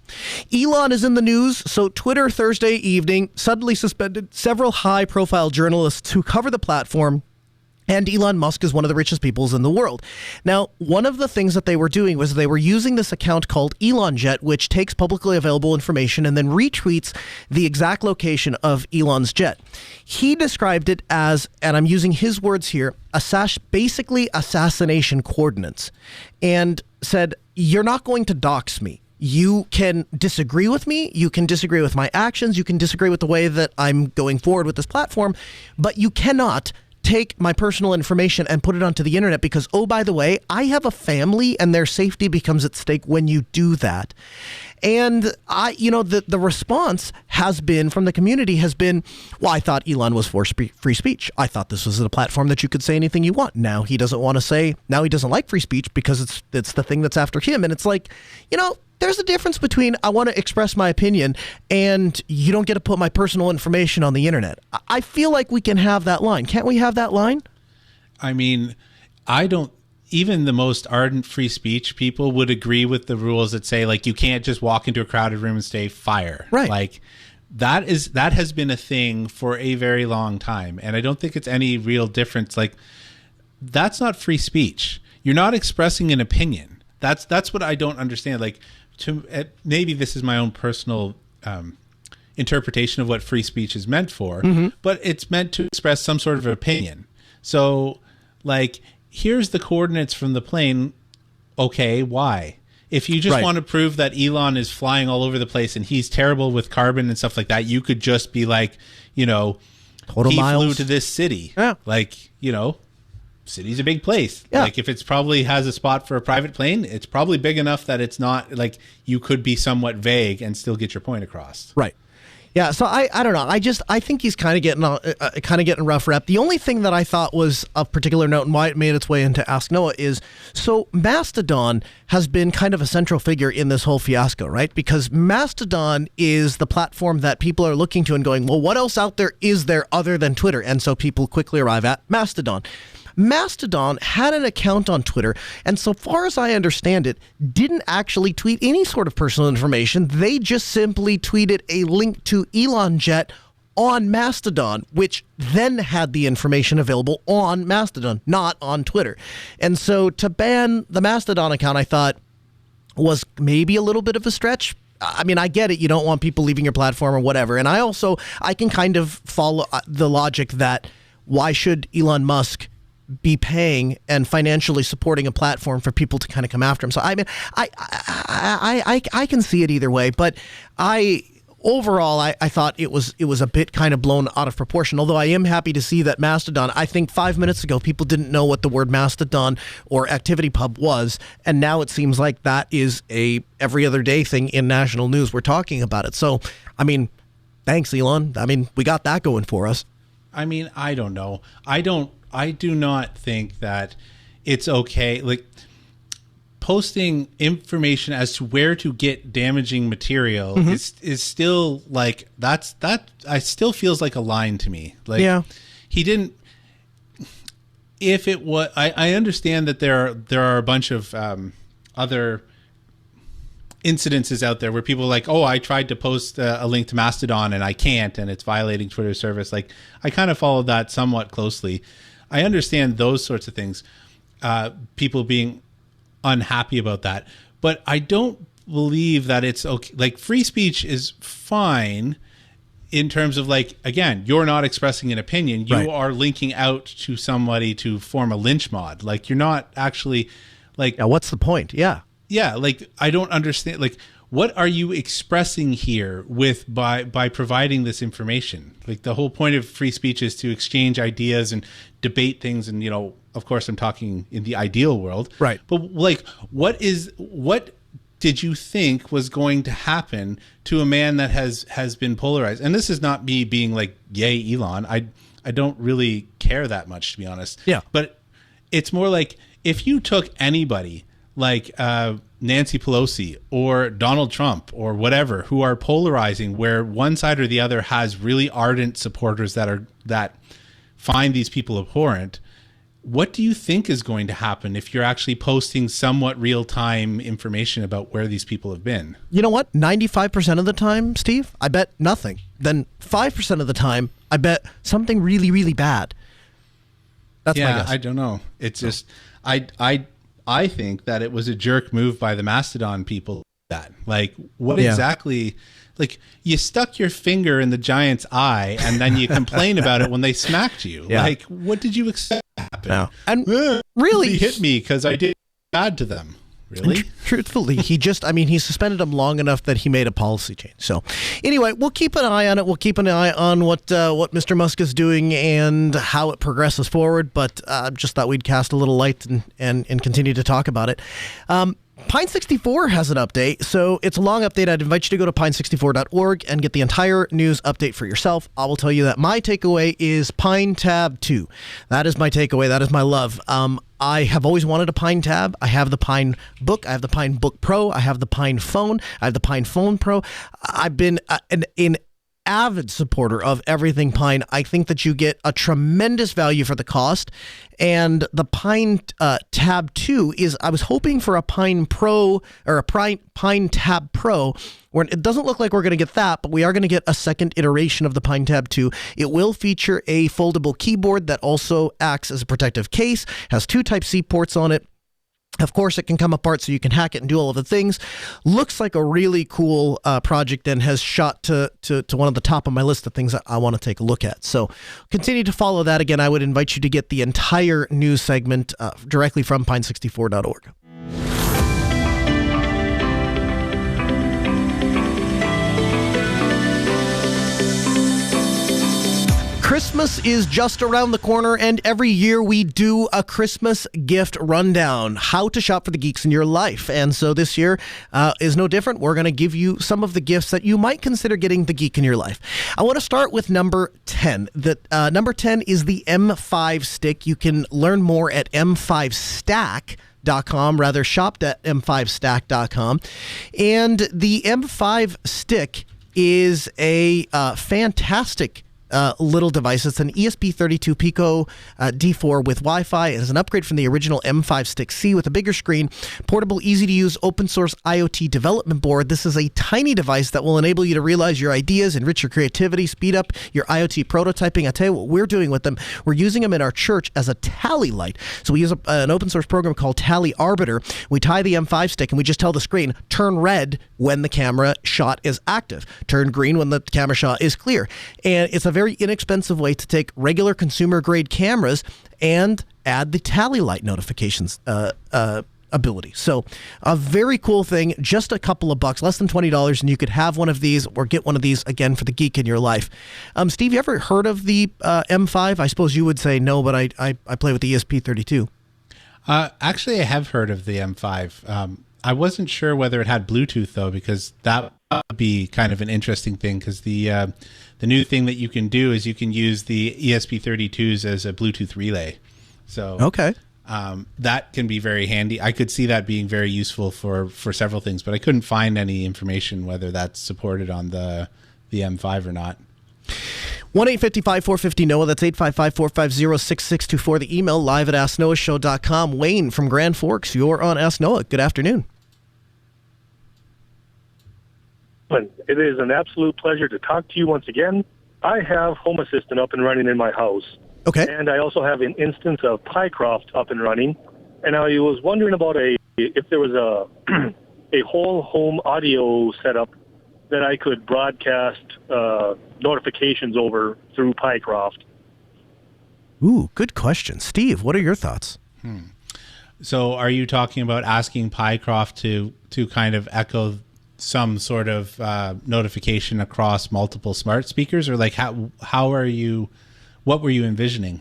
Speaker 2: Elon is in the news. So Twitter Thursday evening suddenly suspended several high-profile journalists who cover the platform. And Elon Musk is one of the richest people in the world. Now, one of the things that they were doing was they were using this account called ElonJet, which takes publicly available information and then retweets the exact location of Elon's jet. He described it as, and I'm using his words here, basically assassination coordinates, and said, you're not going to dox me. You can disagree with me. You can disagree with my actions. You can disagree with the way that I'm going forward with this platform, but you cannot take my personal information and put it onto the internet because, oh, by the way, I have a family and their safety becomes at stake when you do that. And the response has been from the community has been, well, I thought Elon was for free speech. I thought this was a platform that you could say anything you want. Now he doesn't like free speech because it's the thing that's after him. And it's like, there's a difference between I want to express my opinion and you don't get to put my personal information on the internet. I feel like we can have that line. Can't we have that line? I mean, even the most ardent free speech people would agree with the rules that say like you can't just walk into a crowded room and say fire. Right. Like that has been a thing for a very long time. And I don't think it's any real difference. Like that's not free speech. You're not expressing an opinion. That's what I don't understand. Like, maybe this is my own personal interpretation of what free speech is meant for, but it's meant to express some sort of opinion. So, like, here's the coordinates from the plane. Okay, why? If you just want to prove that Elon is flying all over the place and he's terrible with carbon and stuff like that, you could just be like, total he miles. Flew to this city. Yeah. Like, city's a big place. Yeah. Like if it's probably has a spot for a private plane, it's probably big enough that it's not like you could be somewhat vague and still get your point across. Right. Yeah, so I don't know. I think he's kind of getting a rough rep. The only thing that I thought was of particular note and why it made its way into Ask Noah is, so Mastodon has been kind of a central figure in this whole fiasco, right? Because Mastodon is the platform that people are looking to and going, well, what else out there is there other than Twitter? And so people quickly arrive at Mastodon. Mastodon had an account on Twitter, and so far as I understand it, didn't actually tweet any sort of personal information. They just simply tweeted a link to ElonJet on Mastodon, which then had the information available on Mastodon, not on Twitter. And so to ban the Mastodon account, I thought, was maybe a little bit of a stretch. I mean, I get it. You don't want people leaving your platform or whatever. And I can kind of follow the logic that why should Elon Musk be paying and financially supporting a platform for people to kind of come after him. So I mean, I can see it either way, but overall I thought it was a bit kind of blown out of proportion. Although I am happy to see that Mastodon, I think 5 minutes ago people didn't know what the word Mastodon or ActivityPub was, and now it seems like that is a every other day thing in national news. We're talking about it. So I mean, thanks, Elon. I mean, we got that going for us.
Speaker 3: I mean, I don't know. I do not think that it's okay. Like, posting information as to where to get damaging material is still like that I still feels like a line to me. Like, yeah, he didn't. If it was, I understand that there are a bunch of other incidences out there where people are like, oh, I tried to post a link to Mastodon and I can't, and it's violating Twitter service. Like, I kind of followed that somewhat closely. I understand those sorts of things, people being unhappy about that, but I don't believe that it's okay. Like, free speech is fine in terms of, like, again, you're not expressing an opinion. You are linking out to somebody to form a lynch mod. Like, you're not actually, like...
Speaker 2: Now, what's the point? Yeah.
Speaker 3: Yeah, like, I don't understand, like, what are you expressing here with by providing this information? Like, the whole point of free speech is to exchange ideas and debate things, and, you know, of course I'm talking in the ideal world. Right. But, like, what did you think was going to happen to a man that has been polarized? And this is not me being like, yay, Elon. I don't really care that much, to be honest. Yeah. But it's more like, if you took anybody like Nancy Pelosi or Donald Trump or whatever, who are polarizing, where one side or the other has really ardent supporters that find these people abhorrent, what do you think is going to happen if you're actually posting somewhat real-time information about where these people have been?
Speaker 2: You know what? 95% of the time, Steve, I bet nothing. Then 5% of the time, I bet something really, really bad. That's my guess.
Speaker 3: I don't know. It's just, I think that it was a jerk move by the Mastodon people. That, like, what exactly, like, you stuck your finger in the giant's eye and then you complain about it when they smacked you. Yeah. Like, what did you expect to happen?
Speaker 2: No. And really,
Speaker 3: he hit me because I did bad to them. Really?
Speaker 2: Truthfully, he suspended him long enough that he made a policy change. So anyway, we'll keep an eye on it. We'll keep an eye on what Mr. Musk is doing and how it progresses forward. But just thought we'd cast a little light and continue to talk about it. Pine64 has an update, so it's a long update. I'd invite you to go to pine64.org and get the entire news update for yourself. I will tell you that my takeaway is Pine Tab 2. That is my takeaway. That is my love. I have always wanted a Pine Tab. I have the Pine Book. I have the Pine Book Pro. I have the Pine Phone. I have the Pine Phone Pro. I've been an avid supporter of everything Pine. I think that you get a tremendous value for the cost. And the Pine Tab 2 is, I was hoping for a Pine Pro or a Pine Tab Pro, where it doesn't look like we're going to get that, but we are going to get a second iteration of the Pine Tab 2. It will feature a foldable keyboard that also acts as a protective case, has 2 Type-C ports on it. Of course, it can come apart so you can hack it and do all of the things. Looks like a really cool project and has shot to one of the top of my list of things that I want to take a look at. So continue to follow that. Again, I would invite you to get the entire news segment directly from pine64.org. Christmas is just around the corner, and every year we do a Christmas gift rundown, how to shop for the geeks in your life. And so this year is no different. We're going to give you some of the gifts that you might consider getting the geek in your life. I want to start with number 10. Number 10 is the M5 stick. You can learn more at m5stack.com, rather shopped at m5stack.com. And the M5 stick is a fantastic little device. It's an ESP32 Pico D4 with Wi-Fi. It is an upgrade from the original M5 Stick C with a bigger screen, portable, easy-to-use, open-source IoT development board. This is a tiny device that will enable you to realize your ideas, enrich your creativity, speed up your IoT prototyping. I tell you what we're doing with them. We're using them in our church as a tally light. So we use an open-source program called Tally Arbiter. We tie the M5 stick and we just tell the screen, turn red when the camera shot is active, turn green when the camera shot is clear. And it's a very inexpensive way to take regular consumer-grade cameras and add the tally light notifications ability. So a very cool thing, just a couple of bucks, less than $20, and you could have one of these or get one of these, again, for the geek in your life. Steve, you ever heard of the M5? I suppose you would say no, but I play with the ESP32.
Speaker 3: Actually, I have heard of the M5. I wasn't sure whether it had Bluetooth, though, because that would be kind of an interesting thing, because the new thing that you can do is you can use the ESP32s as a Bluetooth relay. So
Speaker 2: okay.
Speaker 3: That can be very handy. I could see that being very useful for several things, but I couldn't find any information whether that's supported on the M5 or not.
Speaker 2: 1-855-450-NOAH. That's 855-450-6624. The email live at AskNoahShow.com. Wayne from Grand Forks, you're on Ask Noah. Good afternoon.
Speaker 6: It is an absolute pleasure to talk to you once again. I have Home Assistant up and running in my house.
Speaker 2: Okay.
Speaker 6: And I also have an instance of Pycroft up and running. And I was wondering about if there was a whole home audio setup that I could broadcast notifications over through Pycroft.
Speaker 2: Ooh, good question. Steve, what are your thoughts?
Speaker 3: So are you talking about asking Pycroft to kind of echo some sort of notification across multiple smart speakers, or like what were you envisioning?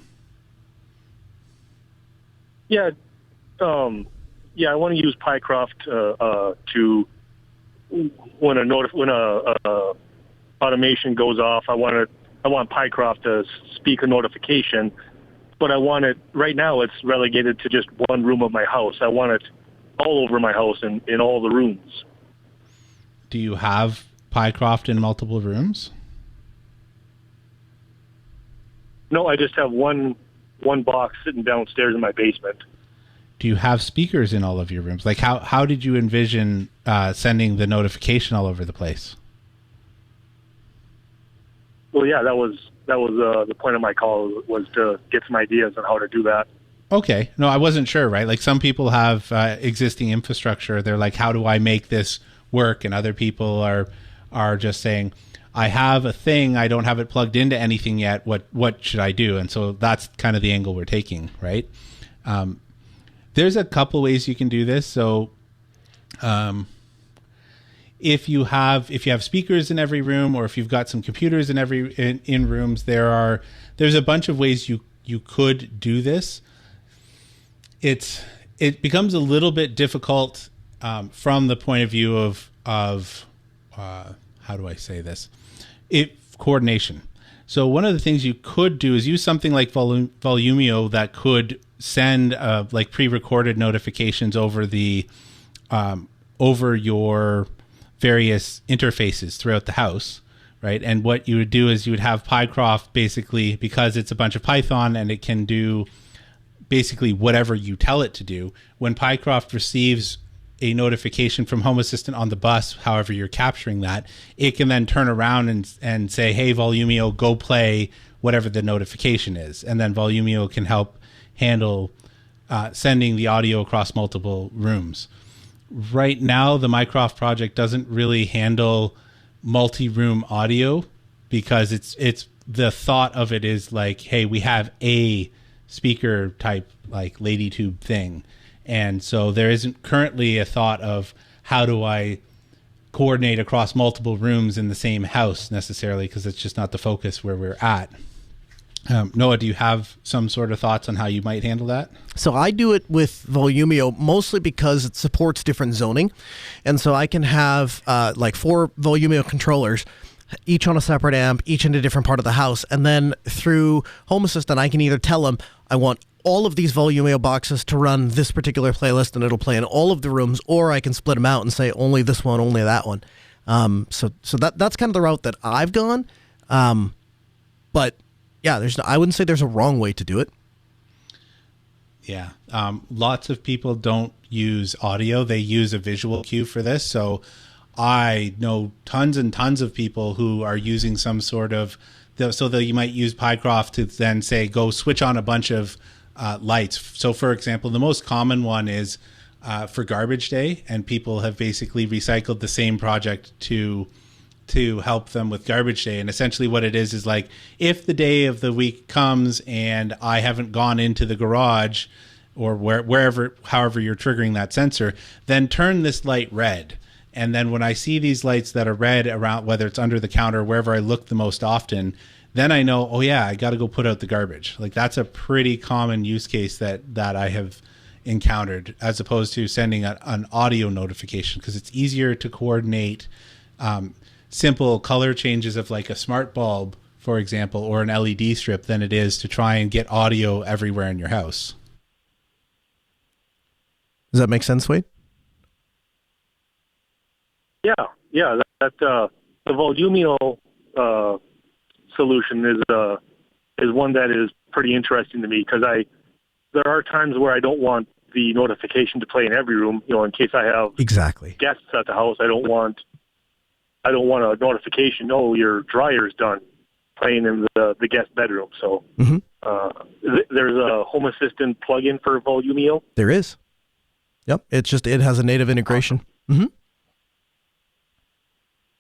Speaker 6: Yeah, I want to use Pycroft to when a automation goes off. I want Pycroft to speak a notification, but I want it right now. It's relegated to just one room of my house. I want it all over my house and in all the rooms.
Speaker 3: Do you have Pycroft in multiple rooms?
Speaker 6: No, I just have one box sitting downstairs in my basement.
Speaker 3: Do you have speakers in all of your rooms? Like how did you envision sending the notification all over the place?
Speaker 6: Well, yeah, that was the point of my call, was to get some ideas on how to do that.
Speaker 3: Okay. No, I wasn't sure, right? Like some people have existing infrastructure. They're like, how do I make this work? And other people are just saying, I have a thing, I don't have it plugged into anything yet. What should I do? And so that's kind of the angle we're taking, right? There's a couple ways you can do this. So if you have speakers in every room, or if you've got some computers in rooms, there's a bunch of ways you could do this. It becomes a little bit difficult from the point of view of how do I say this? Coordination. So one of the things you could do is use something like Volumio that could send like pre-recorded notifications over over your various interfaces throughout the house, right? And what you would do is you would have Pycroft, basically, because it's a bunch of Python and it can do basically whatever you tell it to do. When Pycroft receives a notification from Home Assistant on the bus, however you're capturing that, it can then turn around and say, hey, Volumio, go play whatever the notification is. And then Volumio can help handle sending the audio across multiple rooms. Right now, the Mycroft project doesn't really handle multi-room audio, because it's the thought of it is like, hey, we have a speaker type like lady tube thing. And so there isn't currently a thought of how do I coordinate across multiple rooms in the same house necessarily, because it's just not the focus where we're at. Noah, do you have some sort of thoughts on how you might handle that?
Speaker 2: So I do it with Volumio mostly because it supports different zoning. And so I can have like 4 Volumio controllers, each on a separate amp, each in a different part of the house. And then through Home Assistant, I can either tell them I want all of these Volumio boxes to run this particular playlist and it'll play in all of the rooms, or I can split them out and say only this one, only that one. So that's kind of the route that I've gone. But yeah, I wouldn't say there's a wrong way to do it.
Speaker 3: Yeah. Lots of people don't use audio. They use a visual cue for this. So I know tons and tons of people who are using some sort of, so that you might use Pycroft to then say, go switch on a bunch of lights. So for example, the most common one is for garbage day, and people have basically recycled the same project to help them with garbage day. And essentially what it is like, if the day of the week comes and I haven't gone into the garage or wherever, however you're triggering that sensor, then turn this light red. And then when I see these lights that are red around, whether it's under the counter, wherever I look the most often, then I know, oh yeah, I got to go put out the garbage. Like that's a pretty common use case that I have encountered, as opposed to sending an audio notification, because it's easier to coordinate simple color changes of like a smart bulb, for example, or an LED strip than it is to try and get audio everywhere in your house.
Speaker 2: Does that make sense, Wade?
Speaker 6: Yeah. The Volumio solution is one that is pretty interesting to me, because there are times where I don't want the notification to play in every room. In case I have guests at the house, I don't want a notification. Oh, your dryer's done, playing in the guest bedroom. So there's a Home Assistant plugin for Volumio.
Speaker 2: There is. Yep. It has a native integration. Mm-hmm.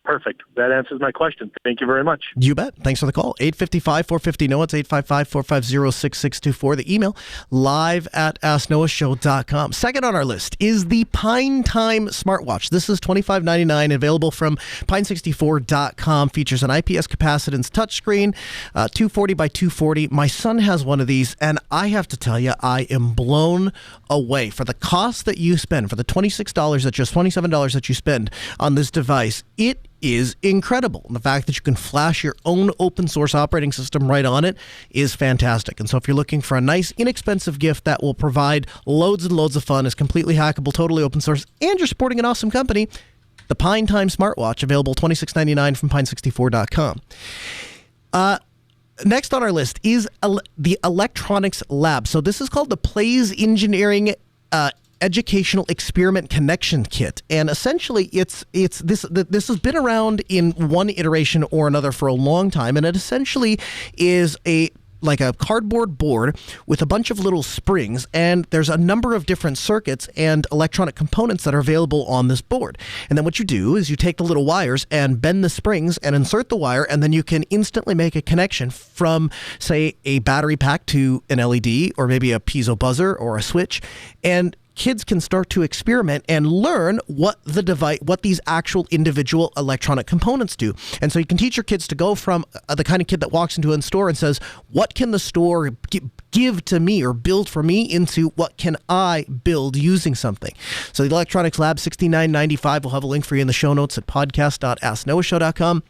Speaker 6: Perfect. That answers my question. Thank you very much.
Speaker 2: You bet. Thanks for the call. 855-450-NOAH. It's 855-450-6624. The email, live@asknoahshow.com. Second on our list is the Pine Time smartwatch. This is $25.99, available from pine64.com. Features an IPS capacitance touchscreen, 240 by 240. My son has one of these, and I have to tell you, I am blown away. For the cost that you spend, for the $27 that you spend on this device, it is incredible. And the fact that you can flash your own open source operating system right on it is fantastic. And so if you're looking for a nice, inexpensive gift that will provide loads and loads of fun, is completely hackable, totally open source, and you're supporting an awesome company, the Pine Time smartwatch, available $26.99 from pine64.com. Next on our list is the Electronics Lab. So this is called the Plays Engineering Educational Experiment Connection Kit, and essentially this has been around in one iteration or another for a long time, and it essentially is like a cardboard board with a bunch of little springs, and there's a number of different circuits and electronic components that are available on this board. And then what you do is you take the little wires and bend the springs and insert the wire, and then you can instantly make a connection from, say, a battery pack to an LED, or maybe a piezo buzzer or a switch, and kids can start to experiment and learn what these actual individual electronic components do. And so you can teach your kids to go from the kind of kid that walks into a store and says, what can the store give to me or build for me, into what can I build using something. So the Electronics Lab, $69.95. We'll have a link for you in the show notes at podcast.asknoahshow.com.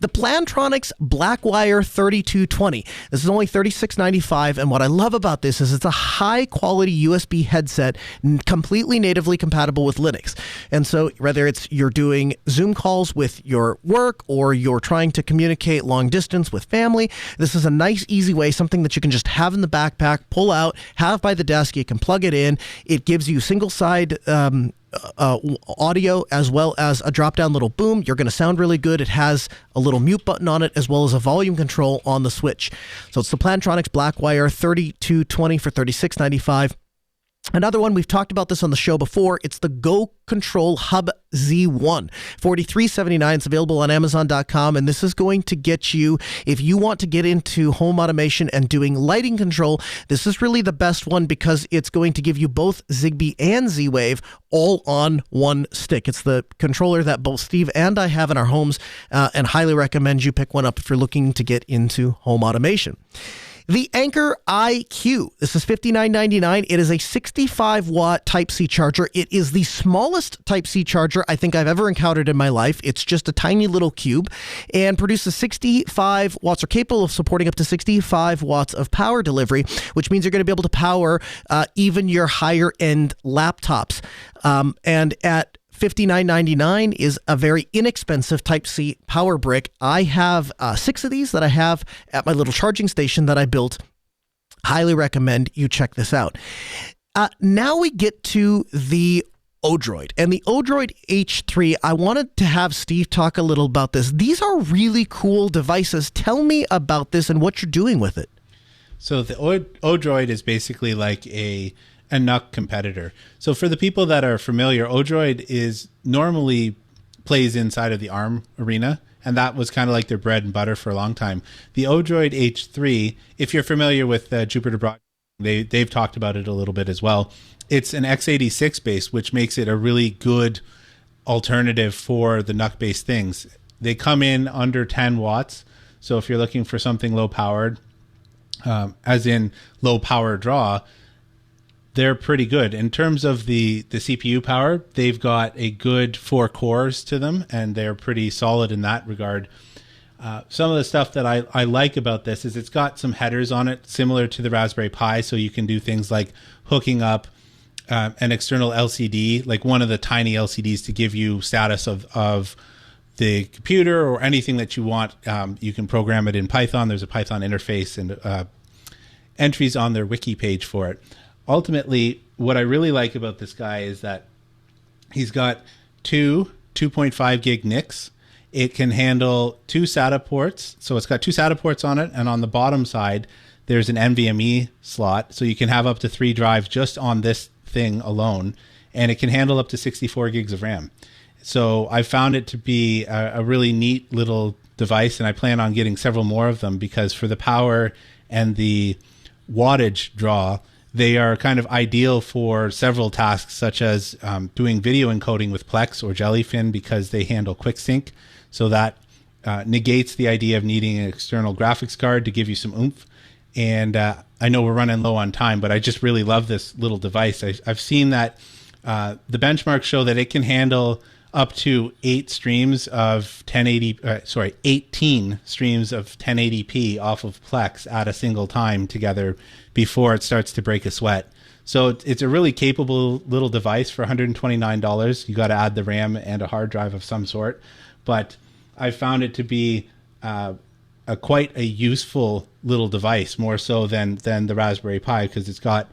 Speaker 2: The Plantronics Blackwire 3220. This is only $36.95, and what I love about this is it's a high-quality USB headset, completely natively compatible with Linux. And so whether it's you're doing Zoom calls with your work, or you're trying to communicate long distance with family, this is a nice, easy way, something that you can just have in the backpack, pull out, have by the desk. You can plug it in. It gives you single-side audio as well as a drop-down little boom. You're going to sound really good. It has a little mute button on it, as well as a volume control on the switch. So it's the Plantronics Blackwire 3220 for $36.95. Another one, we've talked about this on the show before. It's the Go Control Hub Z1. $43.79. It's available on Amazon.com. And this is going to get you, if you want to get into home automation and doing lighting control, this is really the best one because it's going to give you both Zigbee and Z-Wave all on one stick. It's the controller that both Steve and I have in our homes, and highly recommend you pick one up if you're looking to get into home automation. The Anker IQ. This is $59.99. It is a 65-watt Type-C charger. It is the smallest Type-C charger I think I've ever encountered in my life. It's just a tiny little cube and produces 65 watts, or capable of supporting up to 65 watts of power delivery, which means you're going to be able to power even your higher-end laptops. And at $59.99 is a very inexpensive Type-C power brick. I have 6 of these that I have at my little charging station that I built. Highly recommend you check this out. Now we get to the Odroid. And the Odroid H3, I wanted to have Steve talk a little about this. These are really cool devices. Tell me about this and what you're doing with it.
Speaker 3: So the Odroid is basically like a NUC competitor. So for the people that are familiar, Odroid is normally plays inside of the ARM arena, and that was kind of like their bread and butter for a long time. The Odroid H3, if you're familiar with Jupiter Broadcasting, they've talked about it a little bit as well. It's an x86 base, which makes it a really good alternative for the NUC based things. They come in under 10 watts. So if you're looking for something low powered, as in low power draw, they're pretty good. In terms of the CPU power, they've got a good 4 cores to them, and they're pretty solid in that regard. Some of the stuff that I like about this is it's got some headers on it, similar to the Raspberry Pi, so you can do things like hooking up an external LCD, like one of the tiny LCDs, to give you status of the computer or anything that you want. You can program it in Python. There's a Python interface and entries on their wiki page for it. Ultimately, what I really like about this guy is that he's got 2.5 gig NICs. It can handle 2 SATA ports. So it's got 2 SATA ports on it. And on the bottom side, there's an NVMe slot. So you can have up to 3 drives just on this thing alone. And it can handle up to 64 gigs of RAM. So I found it to be a really neat little device. And I plan on getting several more of them because for the power and the wattage draw, they are kind of ideal for several tasks, such as doing video encoding with Plex or Jellyfin, because they handle QuickSync. So that negates the idea of needing an external graphics card to give you some oomph. And I know we're running low on time, but I just really love this little device. I've seen that the benchmarks show that it can handle up to 18 streams of 1080p off of Plex at a single time together before it starts to break a sweat. So it's a really capable little device for $129. You got to add the RAM and a hard drive of some sort. But I found it to be quite a useful little device, more so than the Raspberry Pi, because it's got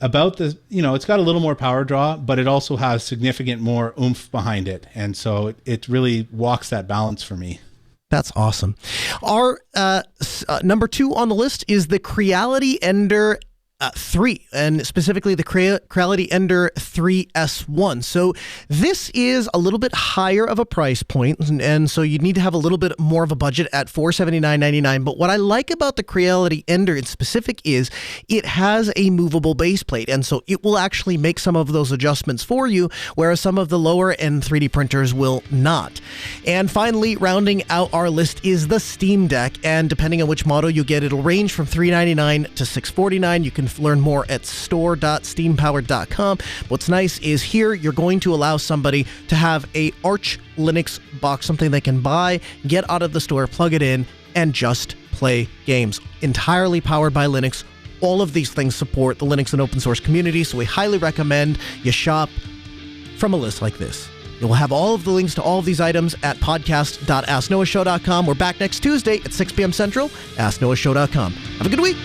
Speaker 3: it's got a little more power draw, but it also has significant more oomph behind it. And so it really walks that balance for me.
Speaker 2: That's awesome. Our number 2 on the list is the Creality Ender 3, and specifically the Creality Ender 3S1. So this is a little bit higher of a price point, and so you need to have a little bit more of a budget at $479.99. But what I like about the Creality Ender in specific is it has a movable base plate, and so it will actually make some of those adjustments for you, whereas some of the lower end 3D printers will not. And finally, rounding out our list is the Steam Deck, and depending on which model you get, it'll range from $399 to $649. You can learn more at store.steampowered.com. What's nice is here you're going to allow somebody to have a Arch Linux box, something they can buy, get out of the store, plug it in, and just play games. Entirely powered by Linux. All of these things support the Linux and open source community, so we highly recommend you shop from a list like this. You'll have all of the links to all of these items at podcast.asknoahshow.com. We're back next Tuesday at 6 p.m. Central. AskNoahShow.com. Have a good week.